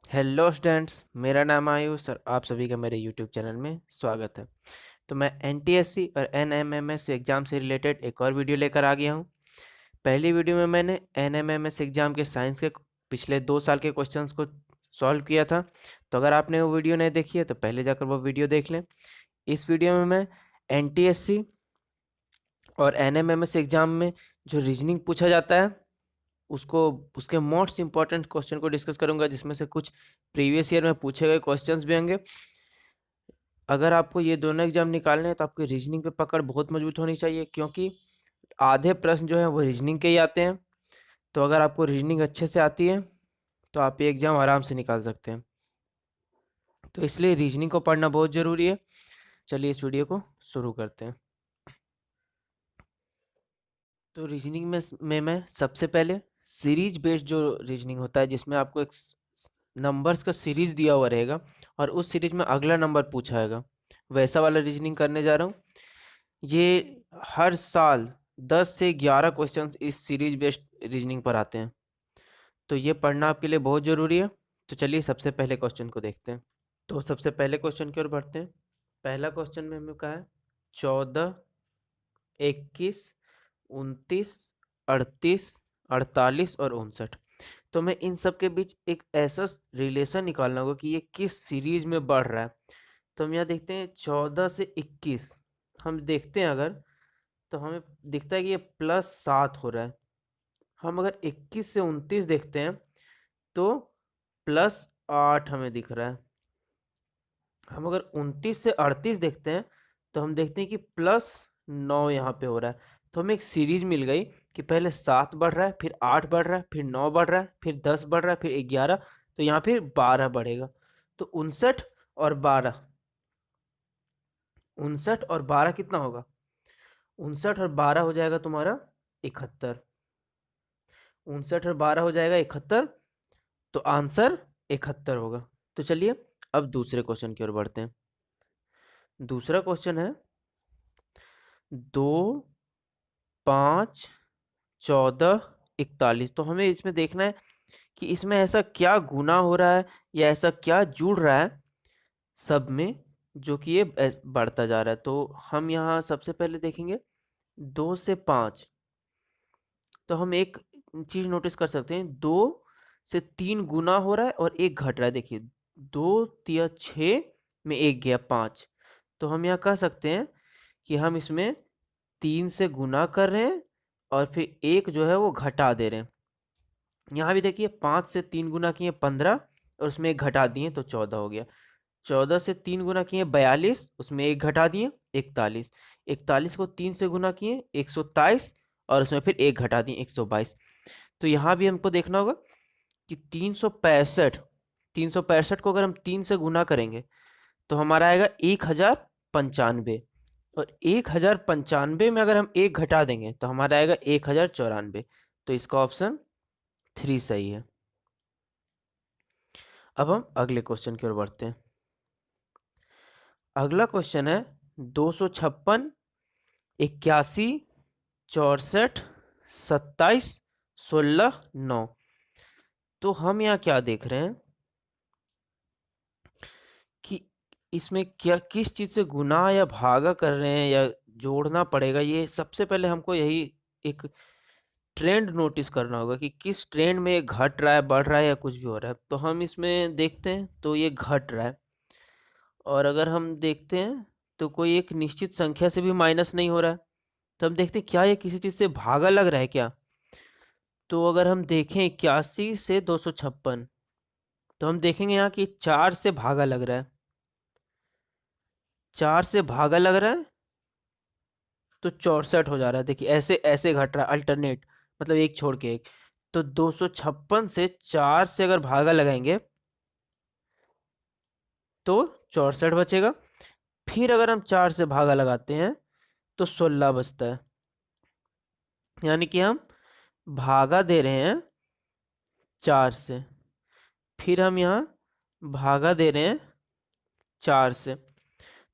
Hello students, मेरा नाम आयुष और आप सभी का मेरे यूट्यूब चैनल में स्वागत है। तो मैं एनटीएससी और एनएमएमएस एग्ज़ाम से रिलेटेड एक और वीडियो लेकर आ गया हूँ। पहली वीडियो में मैंने एनएमएमएस एग्ज़ाम के साइंस के पिछले 2 साल के क्वेश्चंस को सॉल्व किया था। तो अगर आपने वो वीडियो नहीं देखी है तो पहले जाकर वो वीडियो देख लें। इस वीडियो में मैं एनटीएससी और एनएमएमएस एग्ज़ाम में जो रीजनिंग पूछा जाता है उसको उसके मोस्ट इम्पॉर्टेंट क्वेश्चन को डिस्कस करूंगा, जिसमें से कुछ प्रीवियस ईयर में पूछे गए क्वेश्चंस भी होंगे। अगर आपको ये दोनों एग्जाम निकालने हैं तो आपकी रीजनिंग पे पकड़ बहुत मजबूत होनी चाहिए, क्योंकि आधे प्रश्न जो है वो रीजनिंग के ही आते हैं। तो अगर आपको रीजनिंग अच्छे से आती है तो आप ये एग्जाम आराम से निकाल सकते हैं। तो इसलिए रीजनिंग को पढ़ना बहुत ज़रूरी है। चलिए इस वीडियो को शुरू करते हैं। तो रीजनिंग में मैं सबसे पहले सीरीज बेस्ड जो रीजनिंग होता है, जिसमें आपको एक नंबर्स का सीरीज दिया हुआ रहेगा और उस सीरीज में अगला नंबर पूछा जाएगा, वैसा वाला रीजनिंग करने जा रहा हूँ। ये हर साल 10 से 11 क्वेश्चंस इस सीरीज बेस्ड रीजनिंग पर आते हैं, तो ये पढ़ना आपके लिए बहुत ज़रूरी है। तो चलिए सबसे पहले क्वेश्चन को देखते हैं। तो सबसे पहले क्वेश्चन की ओर बढ़ते हैं। पहला क्वेश्चन में हमें कहा है 14, 21, 29, 38, 48 और 59। तो मैं इन सब के बीच एक ऐसा रिलेशन निकालना होगा कि ये किस सीरीज में बढ़ रहा है। तो हम यहाँ देखते हैं 14 से 21, हम देखते हैं अगर, तो हमें दिखता है कि ये +7 हो रहा है। हम अगर 21 से 29 देखते हैं तो +8 हमें दिख रहा है। हम अगर 29 से 38 देखते हैं तो हम देखते हैं कि +9 यहाँ पे हो रहा है। तो हमें एक सीरीज मिल गई कि पहले 7 बढ़ रहा है, फिर 8 बढ़ रहा है, फिर 9 बढ़ रहा है, फिर 10 बढ़ रहा है, फिर 11, तो यहाँ फिर 12 बढ़ेगा। तो 59 और 12, 59 और 12 कितना होगा? 59 और 12 हो जाएगा तुम्हारा 71। 59 और 12 हो जाएगा 71, तो आंसर 71 होगा। तो चलिए अब दूसरे क्वेश्चन की ओर बढ़ते हैं। दूसरा क्वेश्चन है 2, 5, 14, 41। तो हमें इसमें देखना है कि इसमें ऐसा क्या गुना हो रहा है या ऐसा क्या जुड़ रहा है सब में, जो कि ये बढ़ता जा रहा है। तो हम यहाँ सबसे पहले देखेंगे 2 से 5। तो हम एक चीज नोटिस कर सकते हैं, 2 से 3 गुना हो रहा है और एक घट रहा है। देखिए 2 तिया 6 में एक गया 5। तो हम यहाँ कह सकते हैं कि हम इसमें 3 से गुना कर रहे हैं और फिर एक जो है वो घटा दे रहे हैं। यहाँ भी देखिए 5 से 3 गुना किए 15 और उसमें एक घटा दिए तो 14 हो गया। 14 से 3 गुना किए 42, उसमें एक घटा दिए 41। 41 को 3 से गुना किए 127 और उसमें फिर एक घटा दिए 122। तो यहाँ भी हमको देखना होगा कि 365 को अगर हम 3 से गुना करेंगे तो हमारा आएगा 1095, और 1095 में अगर हम एक घटा देंगे तो हमारा आएगा 1094। तो इसका ऑप्शन 3 सही है। अब हम अगले क्वेश्चन की ओर बढ़ते हैं। अगला क्वेश्चन है 256, 81, 64, 27, 16, 9। तो हम यहाँ क्या देख रहे हैं कि इसमें क्या किस चीज से गुना या भागा कर रहे हैं या जोड़ना पड़ेगा। ये सबसे पहले हमको यही एक ट्रेंड नोटिस करना होगा कि किस ट्रेंड में ये घट रहा है, बढ़ रहा है या कुछ भी हो रहा है। तो हम इसमें देखते हैं तो ये घट रहा है, और अगर हम देखते हैं तो कोई एक निश्चित संख्या से भी माइनस नहीं हो रहा है। तो हम देखते हैं क्या ये किसी चीज से भागा लग रहा है क्या। तो अगर हम देखें 81 से 256, तो हम देखेंगे यहाँ कि 4 से भागा लग रहा है। 4 से भागा लग रहा है तो 64 हो जा रहा है। देखिए ऐसे ऐसे घट रहा है, अल्टरनेट, मतलब एक छोड़ के एक। तो 256 से 4 से अगर भागा लगाएंगे तो 64 बचेगा। फिर अगर हम 4 से भागा लगाते हैं तो 16 बचता है। यानी कि हम भागा दे रहे हैं 4 से, फिर हम यहाँ भागा दे रहे हैं 4 से।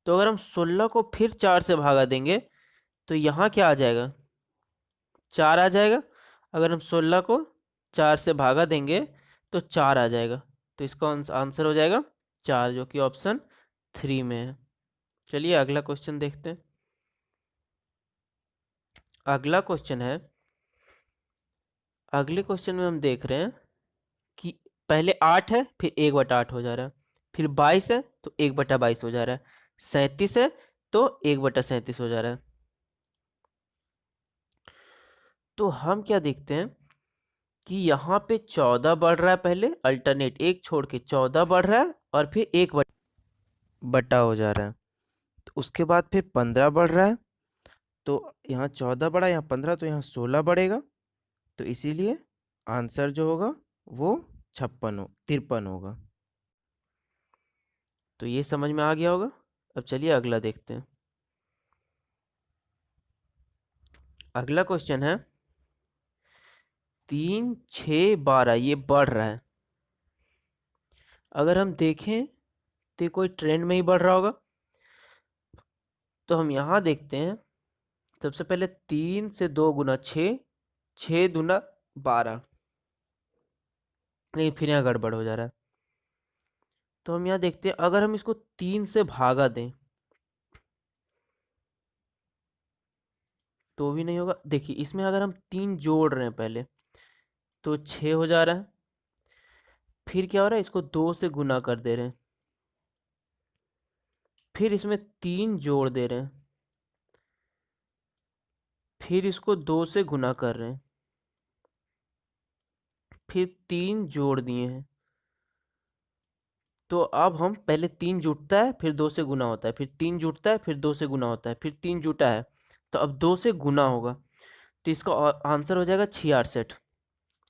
तो अगर हम 16 को फिर 4 से भागा देंगे तो यहाँ क्या आ जाएगा? 4 आ जाएगा। अगर हम 16 को 4 से भागा देंगे तो 4 आ जाएगा। तो इसका आंसर हो जाएगा 4, जो कि ऑप्शन 3 में है। चलिए अगला क्वेश्चन देखते हैं। अगला क्वेश्चन है, अगले क्वेश्चन में हम देख रहे हैं कि पहले 8 है, फिर 1/8 हो जा रहा है, फिर 22 है तो 1/22 हो जा रहा है, 37 है तो 1/37 हो जा रहा है। तो हम क्या देखते हैं कि यहाँ पे 14 बढ़ रहा है, पहले अल्टरनेट एक छोड़ के 14 बढ़ रहा है और फिर 1/8 हो जा रहा है। तो उसके बाद फिर 15 बढ़ रहा है, तो यहाँ 14 बढ़ा, यहाँ 15, तो यहाँ 16 बढ़ेगा। तो इसीलिए आंसर जो होगा वो 53 होगा। तो ये समझ में आ गया होगा। अब चलिए अगला देखते हैं। अगला क्वेश्चन है 3, 6, 12, ये बढ़ रहा है। अगर हम देखें तो कोई ट्रेंड में ही बढ़ रहा होगा। तो हम यहाँ देखते हैं, सबसे पहले 3 से 2 गुना 6, 6 दूना 12, लेकिन फिर यहाँ गड़बड़ हो जा रहा है। तो हम यहाँ देखते हैं, अगर हम इसको 3 से भागा दें तो भी नहीं होगा। देखिए इसमें अगर हम 3 जोड़ रहे हैं पहले, तो 6 हो जा रहा है, फिर क्या हो रहा है, इसको 2 से गुना कर दे रहे हैं, फिर इसमें 3 जोड़ दे रहे हैं, फिर इसको 2 से गुना कर रहे हैं, फिर 3 जोड़ दिए हैं। तो अब हम पहले 3 जुटता है, फिर 2 से गुना होता है, फिर 3 जुटता है, फिर 2 से गुना होता है, फिर 3 जुटा है, तो अब 2 से गुना होगा। तो इसका आंसर हो जाएगा 66,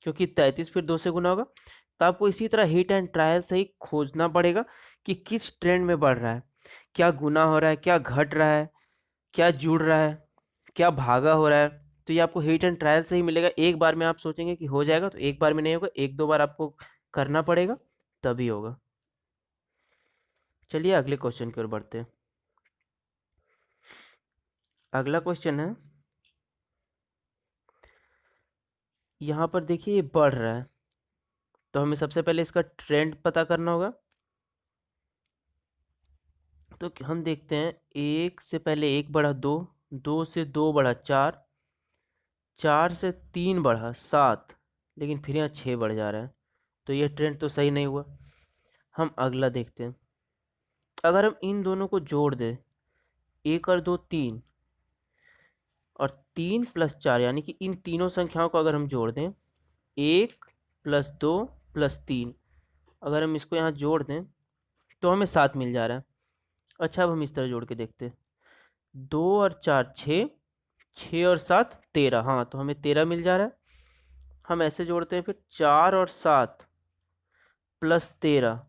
क्योंकि 33 फिर 2 से गुना होगा। तो आपको इसी तरह हिट एंड ट्रायल से ही खोजना पड़ेगा कि किस ट्रेंड में बढ़ रहा है, क्या गुना हो रहा है, क्या घट रहा है, क्या जुड़ रहा है, क्या भागा हो रहा है। तो ये आपको हिट एंड ट्रायल से ही मिलेगा। एक बार में आप सोचेंगे कि हो जाएगा, तो एक बार में नहीं होगा, 1-2 बार आपको करना पड़ेगा, तभी होगा। चलिए अगले क्वेश्चन की ओर बढ़ते हैं। अगला क्वेश्चन है, यहाँ पर देखिए ये बढ़ रहा है, तो हमें सबसे पहले इसका ट्रेंड पता करना होगा। तो हम देखते हैं, 1 से पहले 1 बढ़ा 2, 2 से 2 बढ़ा 4, 4 से 3 बढ़ा 7, लेकिन फिर यहाँ 6 बढ़ जा रहा है। तो ये ट्रेंड तो सही नहीं हुआ। हम अगला देखते हैं, अगर हम इन दोनों को जोड़ दें, 1 और 2 3, और 3 + 4, यानी कि इन तीनों संख्याओं को अगर हम जोड़ दें, 1 + 2 + 3, अगर हम इसको यहाँ जोड़ दें तो हमें 7 मिल जा रहा है। अच्छा, अब हम इस तरह जोड़ के देखते हैं, 2 और 4 6, 6 और 7 13, हाँ तो हमें 13 मिल जा रहा है। हम ऐसे जोड़ते हैं फिर, 4 और 7 + 13,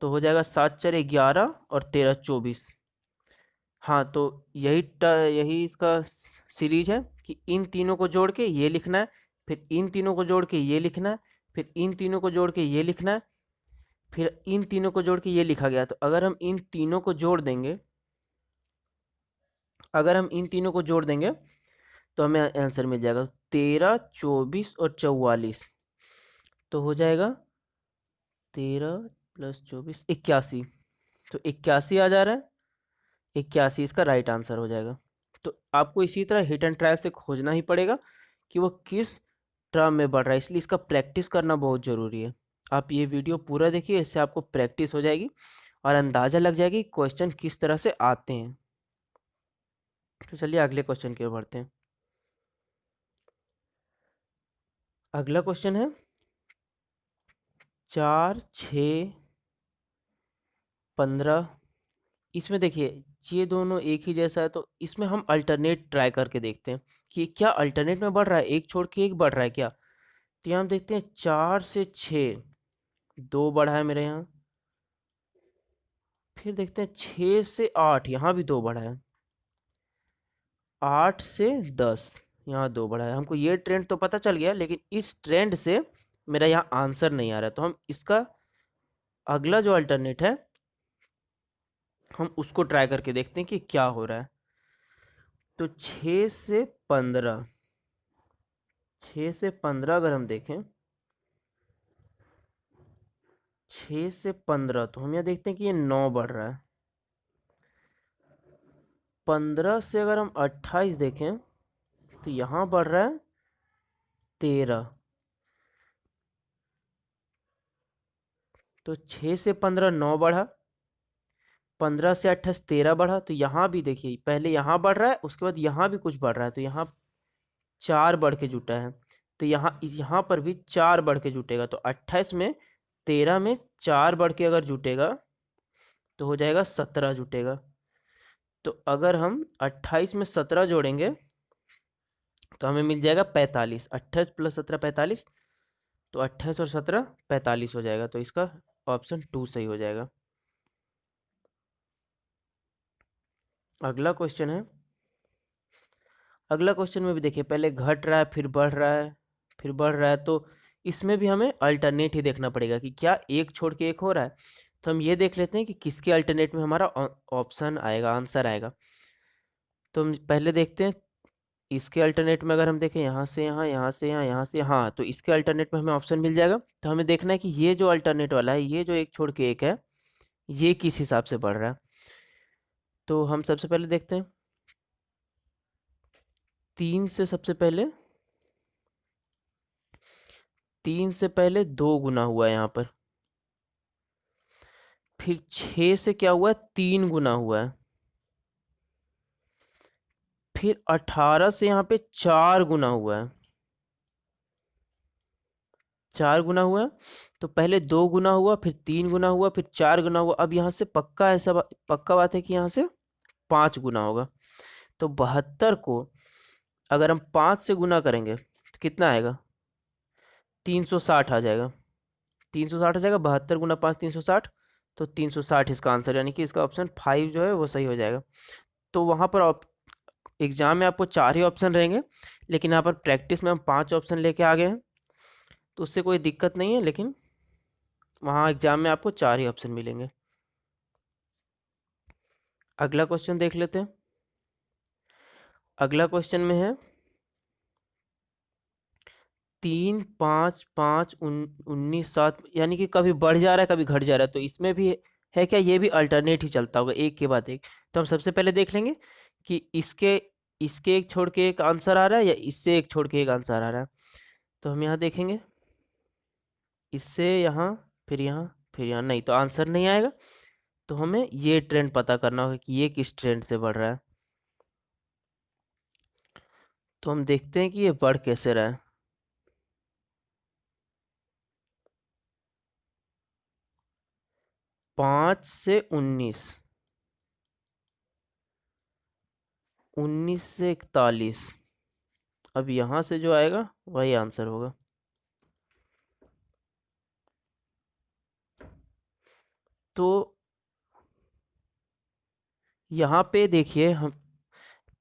तो हो जाएगा 7 4 11 और 13 24। हाँ, तो यही इसका सीरीज है कि इन तीनों को जोड़ के ये लिखना है, फिर इन तीनों को जोड़ के ये लिखना है, फिर इन तीनों को जोड़ के ये लिखना है, फिर इन तीनों को जोड़ के ये लिखा गया। तो अगर हम इन तीनों को जोड़ देंगे, तो हमें आंसर मिल जाएगा 13 24 और 44। तो हो जाएगा 13 + 24 81। तो 81 आ जा रहा है, 81 इसका राइट आंसर हो जाएगा। तो आपको इसी तरह हिट एंड ट्रायल से खोजना ही पड़ेगा कि वो किस टर्म में बढ़ रहा है, इसलिए इसका प्रैक्टिस करना बहुत ज़रूरी है। आप ये वीडियो पूरा देखिए, इससे आपको प्रैक्टिस हो जाएगी और अंदाज़ा लग जाएगी क्वेश्चन किस तरह से आते हैं। तो चलिए अगले क्वेश्चन की ओर बढ़ते हैं। अगला क्वेश्चन है 4 6 15। इसमें देखिए ये दोनों एक ही जैसा है, तो इसमें हम अल्टरनेट ट्राई करके देखते हैं कि क्या अल्टरनेट में बढ़ रहा है, एक छोड़ के एक बढ़ रहा है क्या। तो यहाँ हम देखते हैं 4 से 6 2 बढ़ा है मेरे यहाँ, फिर देखते हैं 6 से 8 यहाँ भी 2 बढ़ा है, 8 से 10 यहाँ 2 बढ़ा है। हमको ये ट्रेंड तो पता चल गया, लेकिन इस ट्रेंड से मेरा यहाँ आंसर नहीं आ रहा है। तो हम इसका अगला जो अल्टरनेट है, हम उसको ट्राई करके देखते हैं कि क्या हो रहा है। तो 6 से 15, 6 से 15 अगर हम देखें, 6 से 15, तो हम यहाँ देखते हैं कि ये 9 बढ़ रहा है। 15 से अगर हम 28 देखें तो यहाँ बढ़ रहा है 13। तो 6 से 15 9 बढ़ा, 15 से 28 13 बढ़ा। तो यहाँ भी देखिए, पहले यहाँ बढ़ रहा है, उसके बाद यहाँ भी कुछ बढ़ रहा है, तो यहाँ 4 बढ़ के जुटा है। तो यहाँ पर भी 4 बढ़ के जुटेगा। तो 28 में 13 में 4 बढ़ के अगर जुटेगा तो हो जाएगा 17 जुटेगा। तो अगर हम 28 में 17 जोड़ेंगे तो हमें मिल जाएगा 45। 28 प्लस 17 45। तो 28 और 17 45 हो जाएगा। तो इसका ऑप्शन 2 सही हो जाएगा। अगला क्वेश्चन है। अगला क्वेश्चन में भी देखिए, पहले घट रहा है, फिर बढ़ रहा है, फिर बढ़ रहा है। तो इसमें भी हमें अल्टरनेट ही देखना पड़ेगा कि क्या एक छोड़ के एक हो रहा है। तो हम ये देख लेते हैं कि किसके अल्टरनेट में हमारा ऑप्शन आएगा, आंसर आएगा। तो हम पहले देखते हैं इसके अल्टरनेट में। अगर हम देखें यहाँ से यहाँ, यहाँ से यहाँ, यहाँ से यहाँ, तो इसके अल्टरनेट में हमें ऑप्शन मिल जाएगा। तो हमें देखना है कि ये जो अल्टरनेट वाला है, ये जो एक छोड़ के एक है, ये किस हिसाब से बढ़ रहा है। तो हम सबसे पहले देखते हैं 3 से। सबसे पहले 3 से पहले 2 गुना हुआ है यहाँ पर। फिर 6 से क्या हुआ है, 3 गुना हुआ है। फिर 18 से यहाँ पे 4 गुना हुआ है। 4 गुना हुआ है। तो पहले 2 गुना हुआ, फिर 3 गुना हुआ, फिर 4 गुना हुआ। अब यहाँ से पक्का ऐसा पक्का बात है कि यहाँ से 5 गुना होगा। तो 72 को अगर हम 5 से गुना करेंगे तो कितना आएगा, 360 आ जाएगा। 360 आ जाएगा। 72 गुना 5 360। तो 360 इसका आंसर, यानी कि इसका ऑप्शन 5 जो है वो सही हो जाएगा। तो वहाँ पर एग्जाम में आपको 4 ही ऑप्शन रहेंगे, लेकिन यहाँ पर प्रैक्टिस में हम 5 ऑप्शन लेके आ गए हैं। तो उससे कोई दिक्कत नहीं है, लेकिन वहाँ एग्जाम में आपको 4 ही ऑप्शन मिलेंगे। अगला क्वेश्चन देख लेते हैं। अगला क्वेश्चन में है 3 5 5 19 7, यानी कि कभी बढ़ जा रहा है, कभी घट जा रहा है। तो इसमें भी है क्या, ये भी अल्टरनेट ही चलता होगा, एक के बाद एक। तो हम सबसे पहले देख लेंगे कि इसके इसके एक छोड़ के एक आंसर आ रहा है या इससे एक छोड़ के एक आंसर आ रहा है। तो हम यहाँ देखेंगे, इससे यहाँ, फिर यहाँ, फिर यहाँ, नहीं तो आंसर नहीं आएगा। तो हमें ये ट्रेंड पता करना होगा कि ये किस ट्रेंड से बढ़ रहा है। तो हम देखते हैं कि ये बढ़ कैसे रहा है। 5 से 19, 19 से 41। अब यहाँ से जो आएगा वही आंसर होगा। तो यहाँ पे देखिए, हम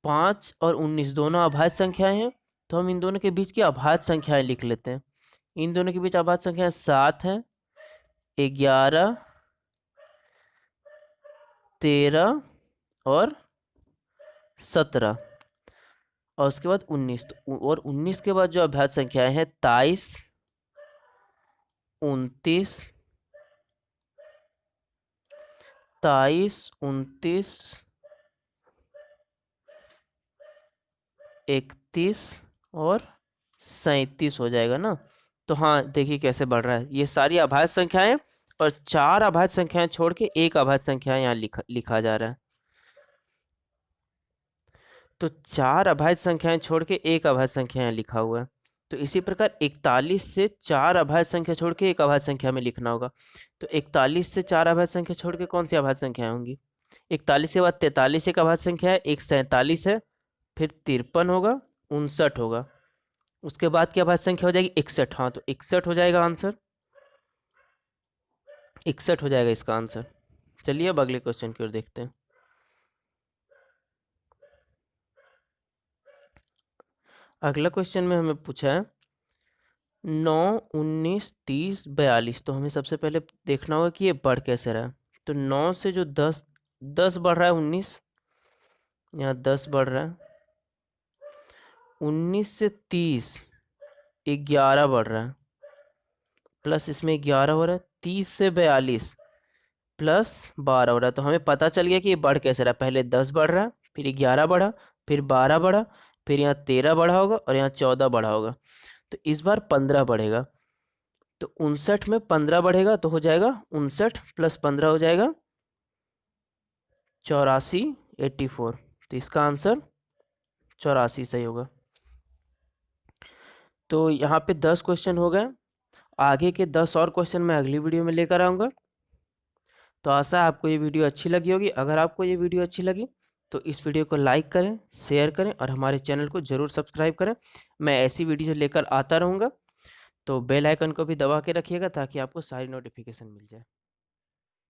5 और 19 दोनों अभाज्य संख्याएं हैं। तो हम इन दोनों के बीच की अभाज्य संख्याएं लिख लेते हैं। इन दोनों के बीच अभाज्य संख्याएं 7 हैं, 11, 13 और 17, और उसके बाद 19। तो और 19 के बाद जो अभाज्य संख्याएं हैं 23, 29, 23, 29, 31 और 37 हो जाएगा ना। तो हाँ, देखिए कैसे बढ़ रहा है। ये सारी अभाज्य संख्याएं और 4 अभाज्य संख्याएं छोड़ के एक अभाज्य संख्या यहाँ लिखा जा रहा है। तो 4 अभाज्य संख्याएं छोड़ के एक अभाज्य संख्या यहाँ लिखा हुआ है। तो इसी प्रकार 41 से 4 अभाज्य संख्या छोड़ के एक अभाज्य संख्या में लिखना होगा। तो 41 से 4 अभाज्य संख्या छोड़ के कौन सी अभाज्य संख्याएं होंगी। 41 के बाद 43 एक अभाज्य संख्या है, एक 47 है, फिर 53 होगा, 59 होगा। उसके बाद की अभाज्य संख्या हो जाएगी 61। हाँ, तो 61 हो जाएगा आंसर। 61 हो जाएगा इसका आंसर। चलिए अब अगले क्वेश्चन की ओर देखते हैं। अगला क्वेश्चन में हमें पूछा है 9 19 30 42। तो हमें सबसे पहले देखना होगा कि ये बढ़ कैसे रहा है। तो 9 से जो 10 बढ़ रहा है 19, यहाँ 10 बढ़ रहा है। 19 से 30 11 बढ़ रहा है, प्लस इसमें 11 हो रहा है। 30 से 42 प्लस 12 हो रहा है, तो हमें पता चल गया कि ये बढ़ कैसे रहा है। पहले 10 बढ़ रहा है, फिर 11 बढ़ा, फिर 12 बढ़ा, फिर यहाँ 13 बढ़ा होगा और यहाँ 14 बढ़ा होगा। तो इस बार 15 बढ़ेगा। तो 59 में 15 बढ़ेगा तो हो जाएगा 59 प्लस 15 हो जाएगा 84, 84। तो इसका आंसर 84 सही होगा। तो यहाँ पे 10 क्वेश्चन हो गए। आगे के 10 और क्वेश्चन मैं अगली वीडियो में लेकर आऊँगा। तो आशा है आपको ये वीडियो अच्छी लगी होगी। अगर आपको ये वीडियो अच्छी लगी तो इस वीडियो को लाइक करें, शेयर करें और हमारे चैनल को ज़रूर सब्सक्राइब करें। मैं ऐसी वीडियो लेकर आता रहूँगा। तो बेल आइकन को भी दबा के रखिएगा ताकि आपको सारी नोटिफिकेशन मिल जाए।